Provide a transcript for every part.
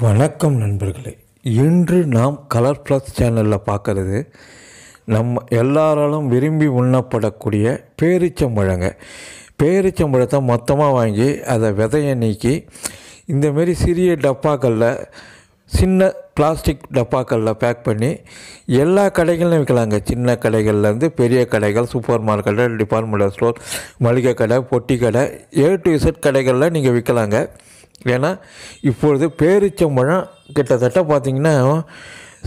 வணக்கம் நண்பர்களே. இன்று நாம் கலர் ப்ளஸ் சேனலில் பார்க்குறது நம்ம எல்லாராலும் விரும்பி உண்ணப்படக்கூடிய பேரிச்சம்பழங்க. பேரிச்சம்பழத்தை மொத்தமாக வாங்கி அதை விதையை நீக்கி இந்தமாரி சிறிய டப்பாக்களில் சின்ன பிளாஸ்டிக் டப்பாக்களில் பேக் பண்ணி எல்லா கடைகள்லையும் விற்கலாங்க. சின்ன கடைகள்லேருந்து பெரிய கடைகள், சூப்பர் மார்க்கெட்டு, டிபார்ட்மெண்டல் ஸ்டோர், மளிகை கடை, பொட்டி கடை, A to Z கடைகளில் நீங்கள் விற்கலாங்க. ஏன்னா இப்பொழுது பேரிச்சம்பழம் கிட்டத்தட்ட பார்த்திங்கன்னா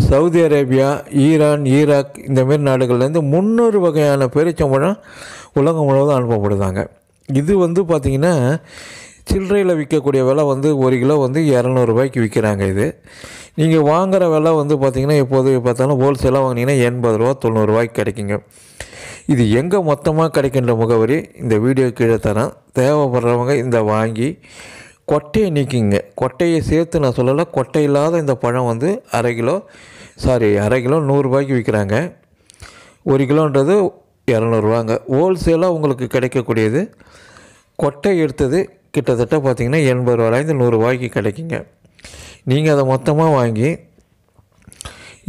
சவுதி அரேபியா, ஈரான், ஈராக் இந்தமாரி நாடுகள்லேருந்து 300 வகையான பேரிச்சம்பழம் உலகம் முழுவதும் அனுப்பப்படுதாங்க. இது பார்த்திங்கன்னா சில்லறையில் விற்கக்கூடிய விலை 1 கிலோ 200 ரூபாய்க்கு விற்கிறாங்க. இது நீங்கள் வாங்குகிற விலை பார்த்திங்கன்னா எப்போது பார்த்தாலும் ஹோல்சேலாக வாங்கினீங்கன்னா 80 ரூபா 90 ரூபாய்க்கு கிடைக்குங்க. இது எங்கே மொத்தமாக கிடைக்கின்ற முகவரி இந்த வீடியோ கீழே தரேன். தேவைப்படுறவங்க இந்த வாங்கி கொட்டையை நீக்கிங்க. கொட்டையை சேர்த்து நான் சொல்லலை, கொட்டை இல்லாத இந்த பழம் அரை கிலோ 100 ரூபாய்க்கு விற்கிறாங்க. 1 கிலோன்றது 200 ரூபாங்க. ஹோல்சேலாக உங்களுக்கு கிடைக்கக்கூடியது கொட்டை எடுத்தது கிட்டத்தட்ட பார்த்திங்கன்னா 80 ரூபாயிலேருந்து 100 ரூபாய்க்கு கிடைக்குங்க. நீங்கள் அதை மொத்தமாக வாங்கி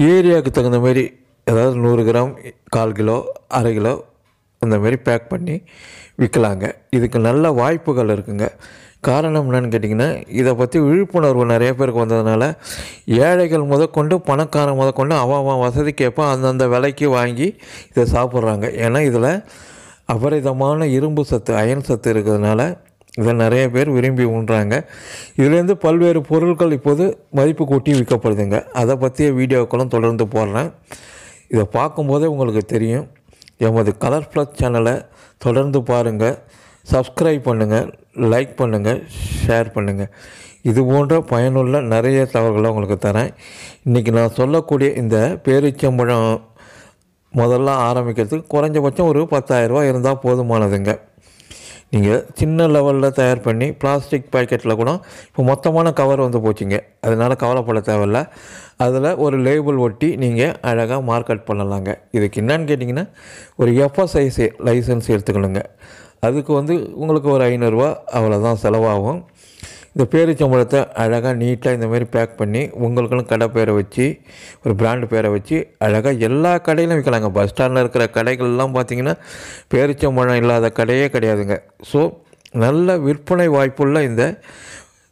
ஏரியாவுக்கு தகுந்த மாரி, அதாவது 100 கிராம், 1/4 கிலோ, அரை கிலோ அந்தமாரி பேக் பண்ணி விற்கலாங்க. இதுக்கு நல்ல வாய்ப்புகள் இருக்குங்க. காரணம் என்னன்னு கேட்டிங்கன்னா, இதை பற்றி விழிப்புணர்வு நிறைய பேருக்கு வந்ததுனால ஏழைகள் முதற்கொண்டு பணக்காரன் முதற்கொண்டு அவன் வசதிக்கேற்ப அந்தந்த விலைக்கு வாங்கி இதை சாப்பிட்றாங்க. ஏன்னா இதில் அபரிதமான இரும்பு சத்து, அயன் சத்து இருக்கிறதுனால இதை நிறைய பேர் விரும்பி உண்றாங்க. இதுலேருந்து பல்வேறு பொருட்கள் இப்போது மதிப்பு கூட்டி விற்கப்படுதுங்க. அதை பற்றிய வீடியோக்களும் தொடர்ந்து போடுறேன். இதை பார்க்கும்போதே உங்களுக்கு தெரியும். எமது கலர் ப்ளஸ் சேனலை தொடர்ந்து பாருங்கள், சப்ஸ்கிரைப் பண்ணுங்கள், லைக் பண்ணுங்கள், ஷேர் பண்ணுங்கள். இது போன்ற பயனுள்ள நிறைய தகவல்களை உங்களுக்கு தரேன். இன்றைக்கி நான் சொல்லக்கூடிய இந்த பேரிச்சம்பழம் முதல்ல ஆரம்பிக்கிறதுக்கு குறைஞ்சபட்சம் ஒரு 10,000 ரூபா இருந்தால் போதுமானதுங்க. நீங்கள் சின்ன லெவலில் தயார் பண்ணி பிளாஸ்டிக் பாக்கெட்டில் கூட இப்போ மொத்தமான கவர் போச்சுங்க. அதனால் கவலைப்பட தேவையில்லை. அதில் ஒரு லேபிள் ஒட்டி நீங்கள் அழகாக மார்க்கெட் பண்ணலாங்க. இதுக்கு என்னன்னு கேட்டிங்கன்னா, ஒரு FSI லைசன்ஸ் எடுத்துக்கணுங்க. அதுக்கு உங்களுக்கு ஒரு 500 ரூபா அவ்வளோதான் செலவாகும். இந்த பேரிச்சம்பழத்தை அழகாக நீட்டாக இந்தமாரி பேக் பண்ணி உங்களுக்குன்னு கடை பேரை வச்சு, ஒரு பிராண்டு பேரை வச்சு அழகாக எல்லா கடையிலும் விற்கலாங்க. பஸ் ஸ்டாண்டில் இருக்கிற கடைகள்லாம் பார்த்திங்கன்னா பேரிச்சம்பழம் இல்லாத கடையே கிடையாதுங்க. ஸோ நல்ல விற்பனை வாய்ப்புள்ள இந்த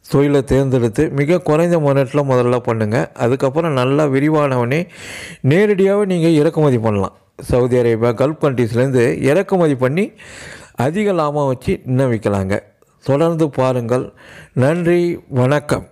தொழிலை தேர்ந்தெடுத்து மிக குறைந்த முதலீட்டில் முதல்ல பண்ணுங்கள். அதுக்கப்புறம் நல்லா விரிவானவனே நேரடியாகவே நீங்கள் இறக்குமதி பண்ணலாம். சவுதி அரேபியா, கல்ஃப் கண்ட்ரீஸ்லேருந்து இறக்குமதி பண்ணி அதிக லாபம் வச்சு இன்னும் விற்கலாங்க. தொடர்ந்து பாருங்கள். நன்றி, வணக்கம்.